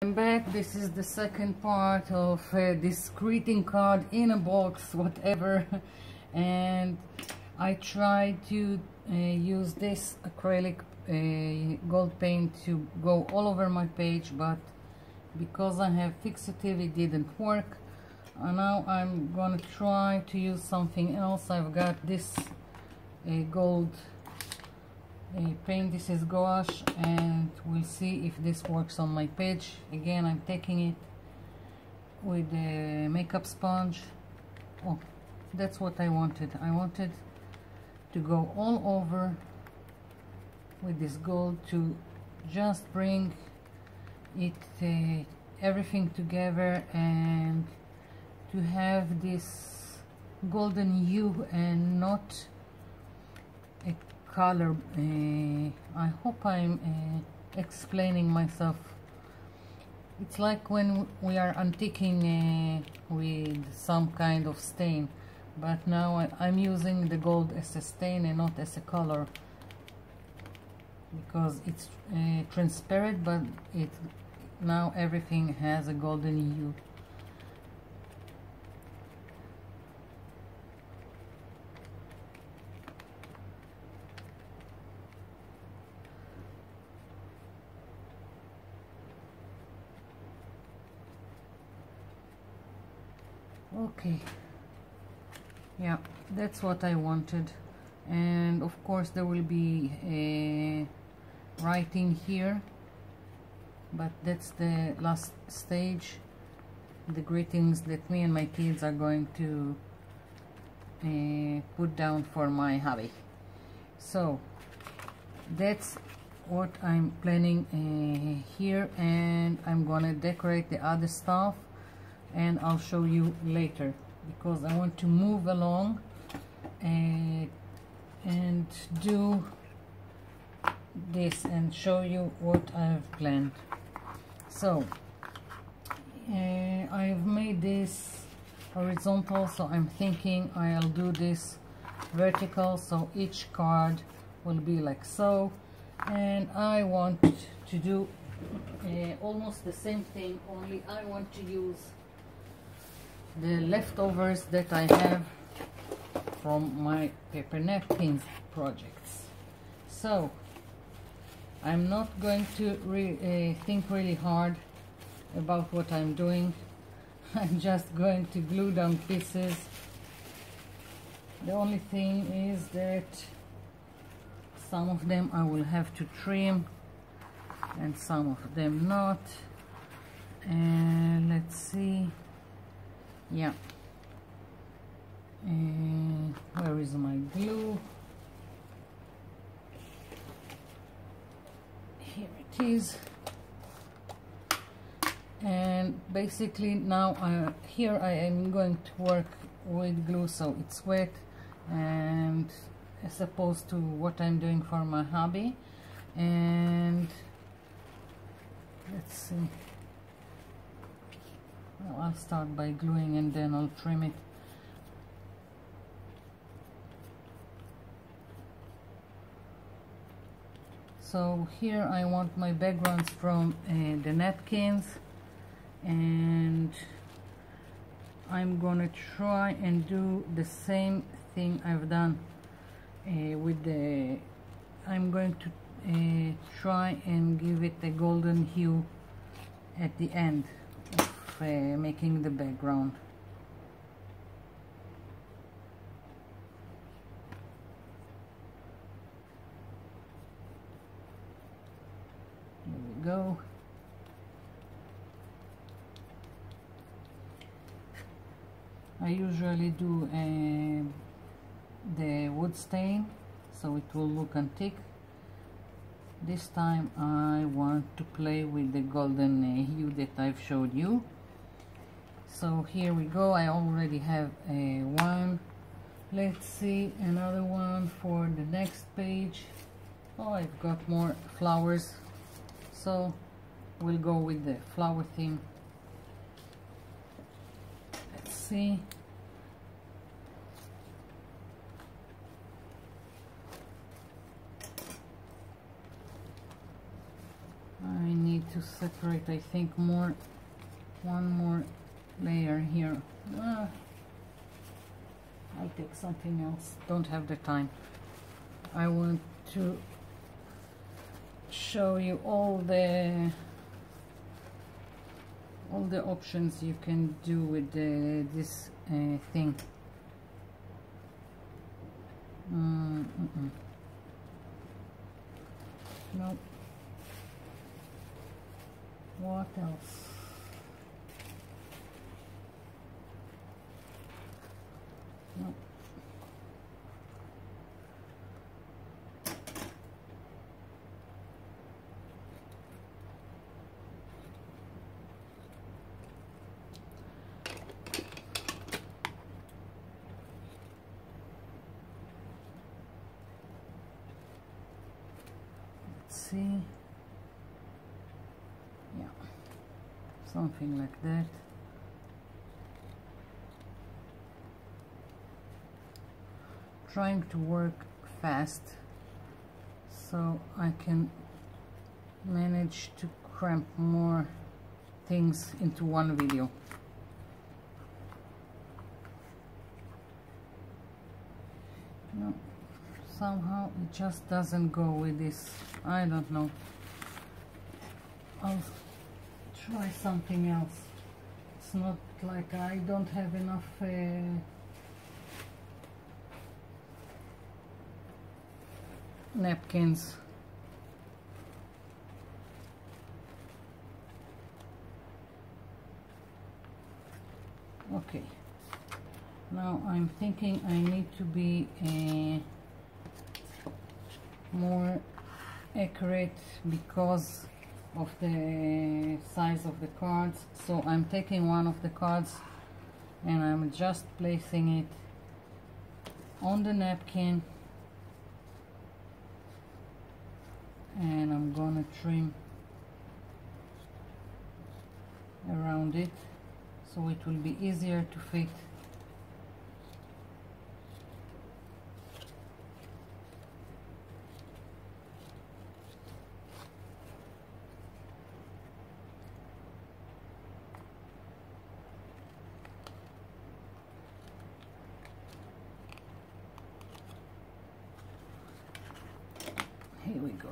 I'm back. This is the second part of this greeting card in a box, whatever. And I tried to use this acrylic gold paint to go all over my page, but because I have fixative it didn't work. Now I'm gonna try to use something else. I've got this gold paint. This is gouache, and we'll see if this works on my page. Again, I'm taking it with a makeup sponge. Oh, that's what I wanted. I wanted to go all over with this gold to just bring it everything together and to have this golden hue and not a color. I hope I'm explaining myself. It's like when we are antiquing with some kind of stain, but now I'm using the gold as a stain and not as a color, because it's transparent, but now everything has a golden hue. Okay, yeah, that's what I wanted. And of course there will be a writing here, but that's the last stage, the greetings that me and my kids are going to put down for my hubby. So that's what I'm planning here, and I'm gonna decorate the other stuff and I'll show you later, because I want to move along and do this and show you what I've planned. So I've made this horizontal, so I'm thinking I'll do this vertical, so each card will be like so. And I want to do almost the same thing, only I want to use the leftovers that I have from my paper napkins projects. So I'm not going to think really hard about what I'm doing. I'm just going to glue down pieces. The only thing is that some of them I will have to trim and some of them not. And let's see. Yeah. Where is my glue? Here it is. And basically now here I am going to work with glue, so it's wet, and as opposed to what I'm doing for my hubby. And let's see. Well, I'll start by gluing and then I'll trim it. So here I want my backgrounds from the napkins, and I'm gonna try and do the same thing I've done with the... I'm going to try and give it a golden hue at the end of making the background. There we go. I usually do the wood stain, so it will look antique. This time I want to play with the golden hue that I've showed you. So here we go. I already have one. Let's see another one for the next page. Oh, I've got more flowers, so we'll go with the flower theme. Let's see. I need to separate, I think, one more layer here. I'll take something else, don't have the time. I want to show you all the options you can do with this thing. No. What else? No. See, yeah, something like that. Trying to work fast so I can manage to cram more things into one video. No. Somehow it just doesn't go with this. I don't know. I'll try something else. It's not like I don't have enough napkins. Okay. Now I'm thinking I need to be more accurate because of the size of the cards. So I'm taking one of the cards and I'm just placing it on the napkin, and I'm gonna trim around it so it will be easier to fit. Here we go.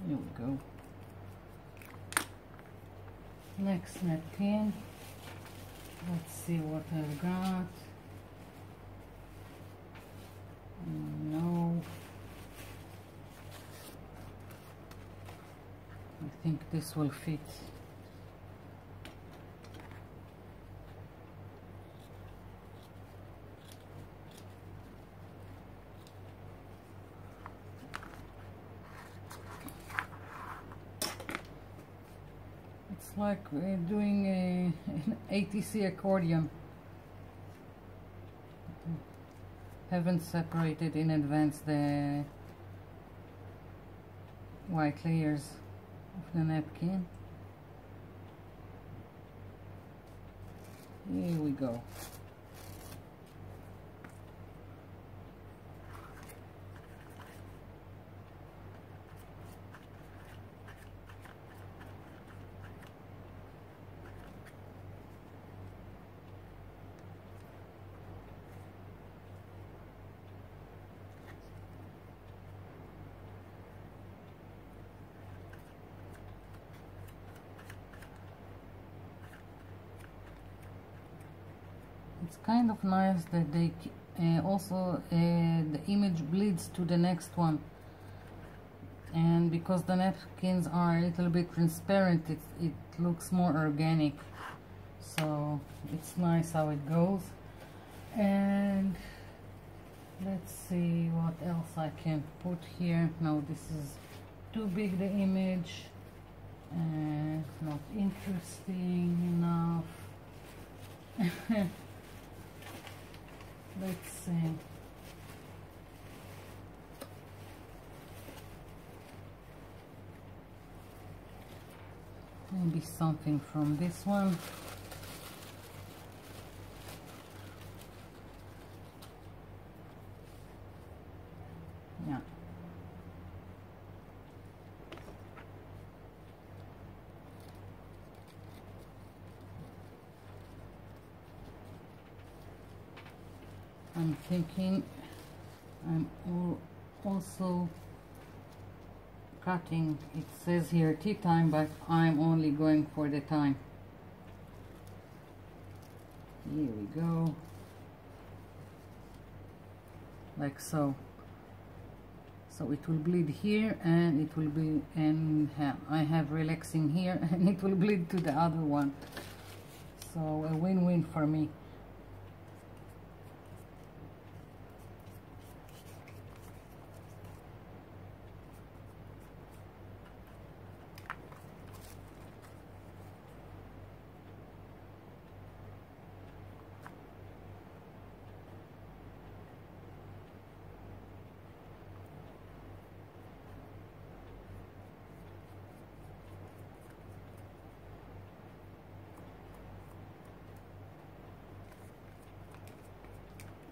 Here we go. Next napkin. Let's see what I've got. No. I think this will fit. It's like doing an ATC accordion. Haven't separated in advance the white layers of the napkin. Here we go. It's kind of nice that they also the image bleeds to the next one, and because the napkins are a little bit transparent, it looks more organic, so it's nice how it goes. And let's see what else I can put here. No, this is too big, the image. Not interesting enough. Let's see. Maybe something from this one. Yeah. I'm thinking I'm also cutting. It says here tea time, but I'm only going for the time. Here we go, like so. So it will bleed here, and it will be, and I have relaxing here, and it will bleed to the other one. So a win-win for me.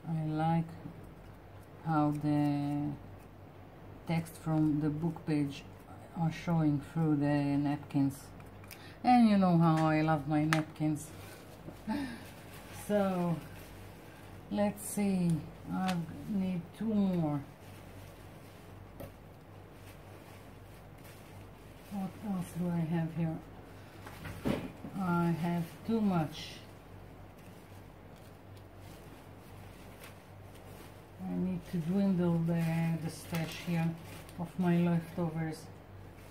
I like how the text from the book page are showing through the napkins, and you know how I love my napkins. So let's see, I need 2 more. What else do I have here? I have too much. I need to dwindle the stash here of my leftovers.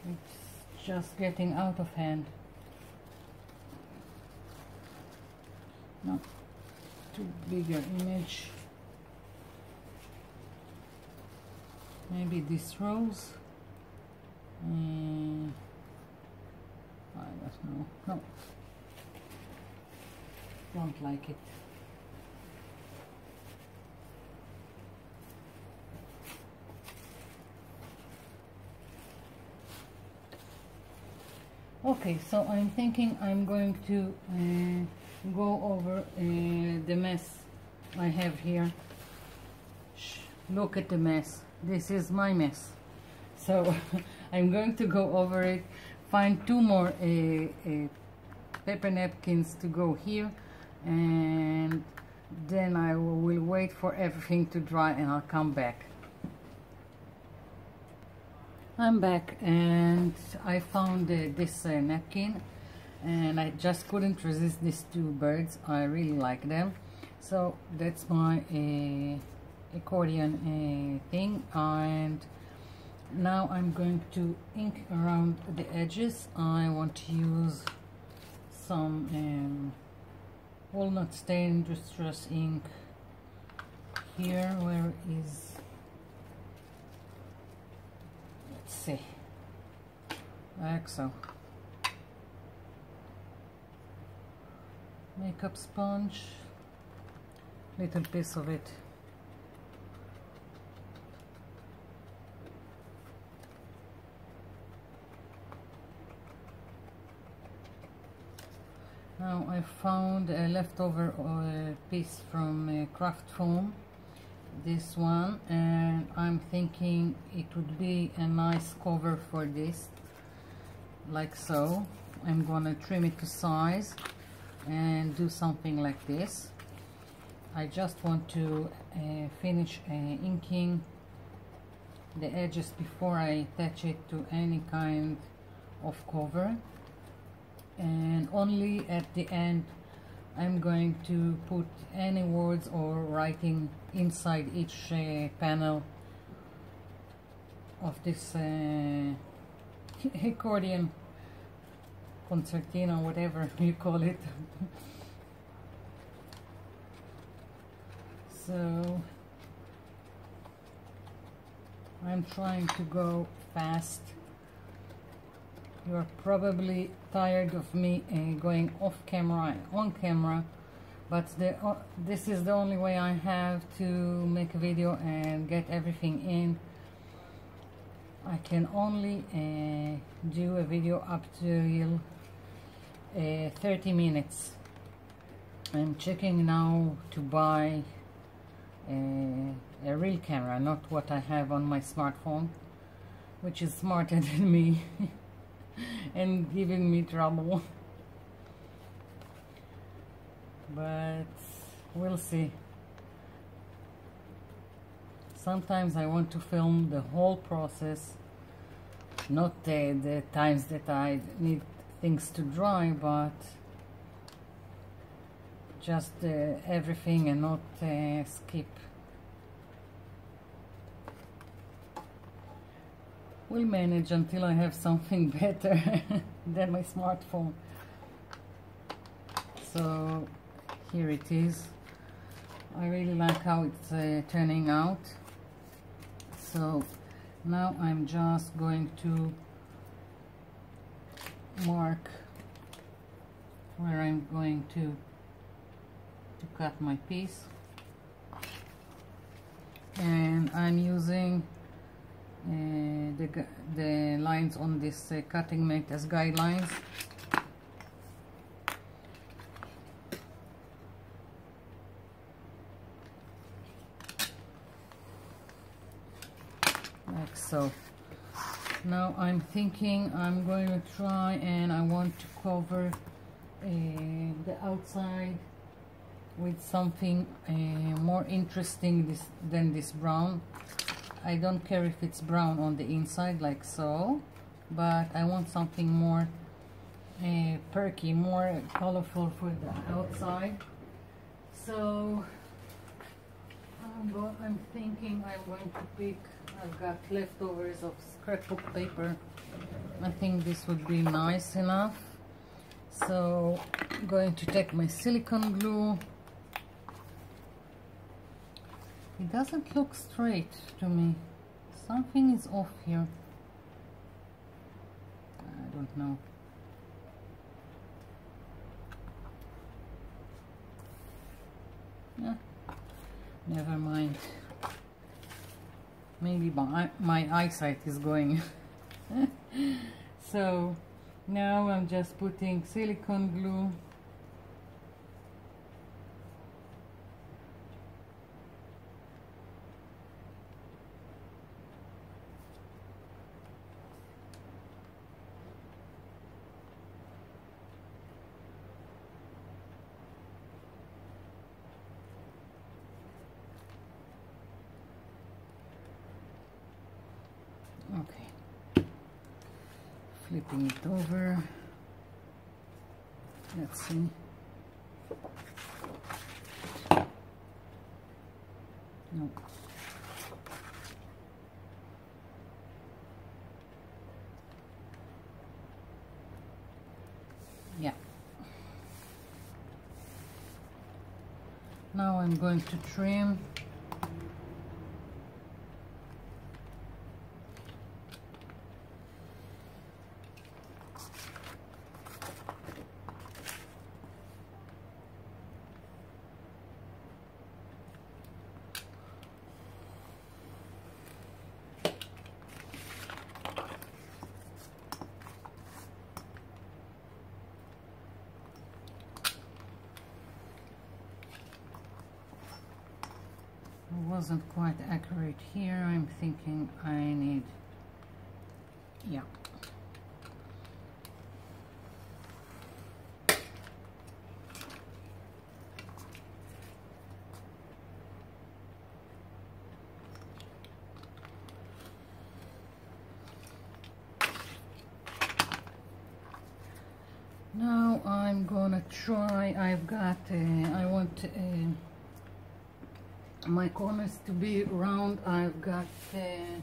It's just getting out of hand. No, too bigger image. Maybe this rose. I don't know. No, don't like it. Okay, so I'm thinking I'm going to go over the mess I have here. Look at the mess. This is my mess. So I'm going to go over it, find 2 more paper napkins to go here, and then I will wait for everything to dry and I'll come back. I'm back, and I found this napkin, and I just couldn't resist these 2 birds. I really like them. So that's my accordion thing, and now I'm going to ink around the edges. I want to use some walnut stain distress ink here. Where is, see, like so. Makeup sponge, little piece of it. Now I found a leftover piece from craft foam, this one, and I'm thinking it would be a nice cover for this, like so. I'm gonna trim it to size and do something like this. I just want to finish inking the edges before I attach it to any kind of cover, and only at the end I'm going to put any words or writing inside each panel of this accordion, concertina, whatever you call it. So I'm trying to go fast You're probably tired of me going off camera and on camera, but this is the only way I have to make a video and get everything in. I can only do a video up to 30 minutes. I'm checking now to buy a real camera, not what I have on my smartphone, which is smarter than me and giving me trouble. But we'll see. Sometimes I want to film the whole process, not the times that I need things to dry, but just everything and not skip. We'll manage until I have something better than my smartphone. So here it is. I really like how it's turning out. So now I'm just going to mark where I'm going to cut my piece, and I'm using the lines on this cutting mat as guidelines. Like so. Now I'm thinking I'm going to try, and I want to cover the outside with something more interesting than this brown. I don't care if it's brown on the inside like so, but I want something more perky, more colorful for the outside. So I'm thinking I'm going to pick, I've got leftovers of scrapbook paper. I think this would be nice enough. So I'm going to take my silicone glue. It doesn't look straight to me. Something is off here. I don't know. Never mind. Maybe my eyesight is going. So now I'm just putting silicone glue. Okay, flipping it over. Let's see. No. Yeah. Now I'm going to trim. Wasn't quite accurate here. I'm thinking I need, yeah. Now I'm gonna try, I've got, I want my corners to be round. I've got a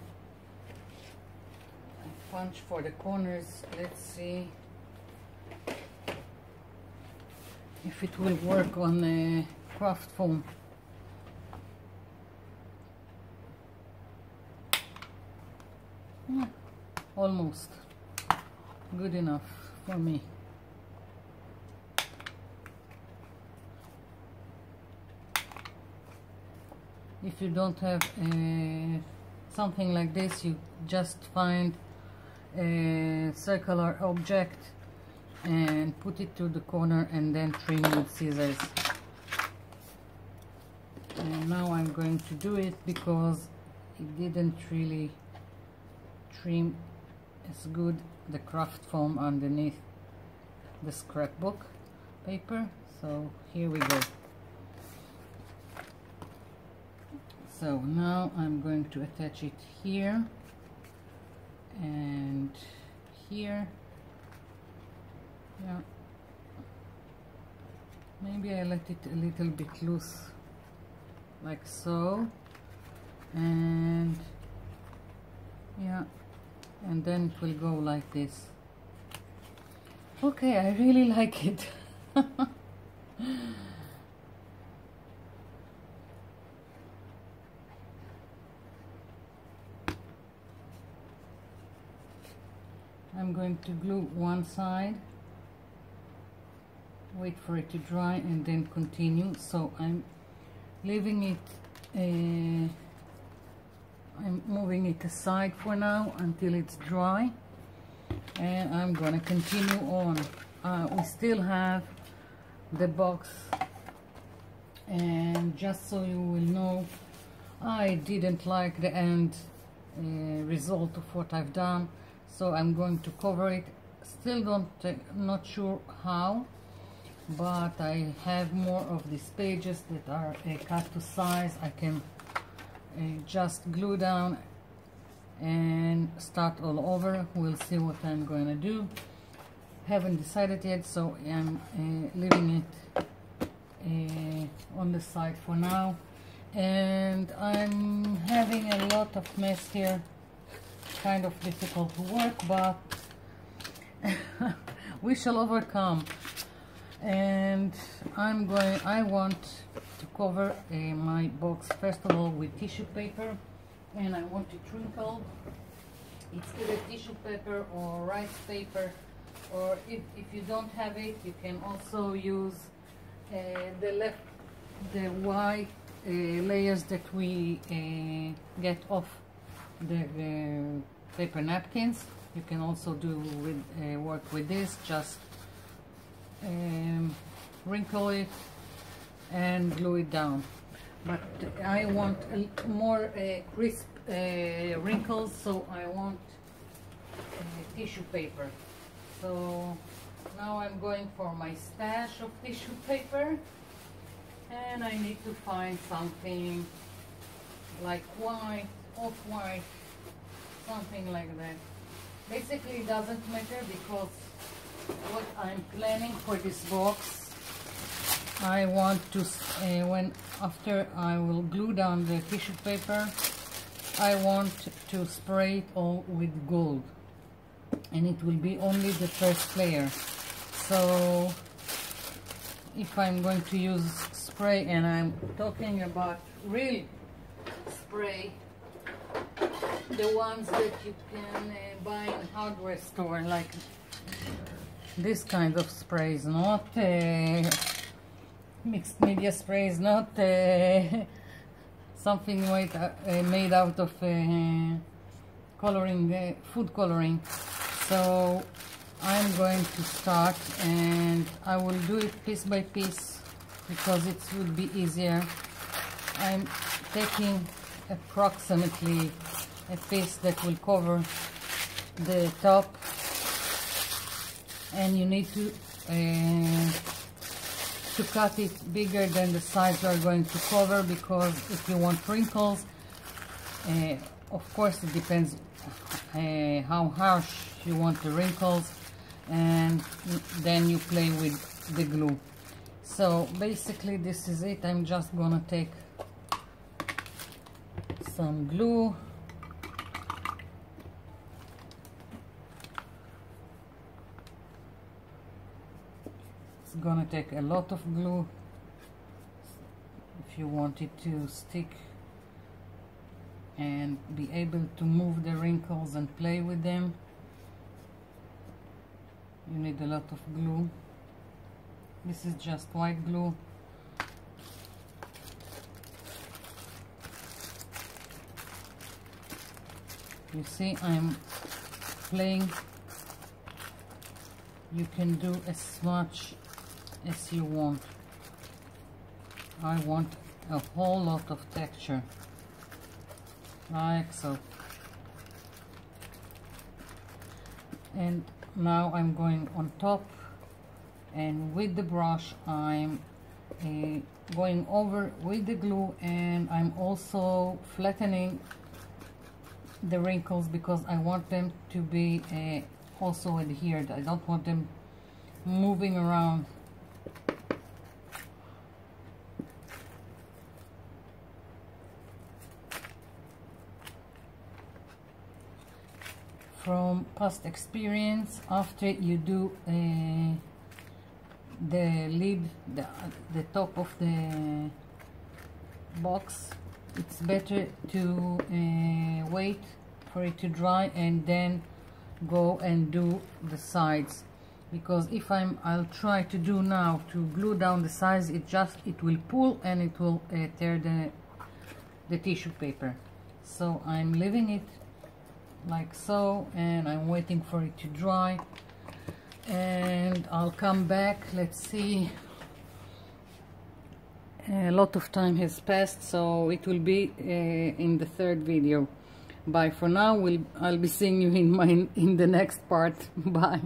punch for the corners. Let's see if it will work on the craft foam. Yeah, almost. good enough for me. If you don't have something like this, you just find a circular object and put it to the corner and then trim with scissors. And now I'm going to do it because it didn't really trim as good, the craft foam underneath the scrapbook paper. So here we go. So now I'm going to attach it here and here. Yeah, maybe I let it a little bit loose like so, and yeah, and then it will go like this. Okay, I really like it. I'm going to glue one side, wait for it to dry, and then continue. So I'm leaving it, I'm moving it aside for now until it's dry, and I'm gonna continue on. We still have the box, and just so you will know, I didn't like the end result of what I've done, so I'm going to cover it. Still not sure how, but I have more of these pages that are cut to size. I can just glue down and start all over. We'll see what I'm going to do. Haven't decided yet, so I'm leaving it on the side for now. And I'm having a lot of mess here, kind of difficult to work, but we shall overcome. And I want to cover my box first of all with tissue paper, and I want it wrinkled. It's either tissue paper or rice paper, or if you don't have it, you can also use the white layers that we get off the paper napkins. You can also do work with this. Just wrinkle it and glue it down, but I want more crisp wrinkles, so I want tissue paper. So now I'm going for my stash of tissue paper, and I need to find something like white, off-white, something like that. Basically it doesn't matter, because what I'm planning for this box, I want to, after I will glue down the tissue paper, I want to spray it all with gold, and it will be only the first layer. So if I'm going to use spray, and I'm talking about real spray, the ones that you can buy in hardware store, like this kind of sprays, not mixed media sprays, not something made out of coloring, food coloring. So I'm going to start, and I will do it piece by piece because it would be easier. I'm taking approximately a piece that will cover the top, and you need to cut it bigger than the sides you are going to cover, because if you want wrinkles, of course it depends how harsh you want the wrinkles, and then you play with the glue. So basically this is it. I'm just gonna take some glue, it's gonna take a lot of glue if you want it to stick and be able to move the wrinkles and play with them. you need a lot of glue. This is just white glue. You see, I'm playing. You can do as much as you want. I want a whole lot of texture, like so. And now I'm going on top, and with the brush I'm going over with the glue, and I'm also flattening the wrinkles because I want them to be also adhered. I don't want them moving around. From past experience, after you do the lid, the top of the box, it's better to wait for it to dry and then go and do the sides, because if I'll try to do now to glue down the sides, it will pull and it will tear the tissue paper. So I'm leaving it like so, and I'm waiting for it to dry, and I'll come back. Let's see, a lot of time has passed, so it will be in the third video. Bye for now. I'll be seeing you in the next part. Bye.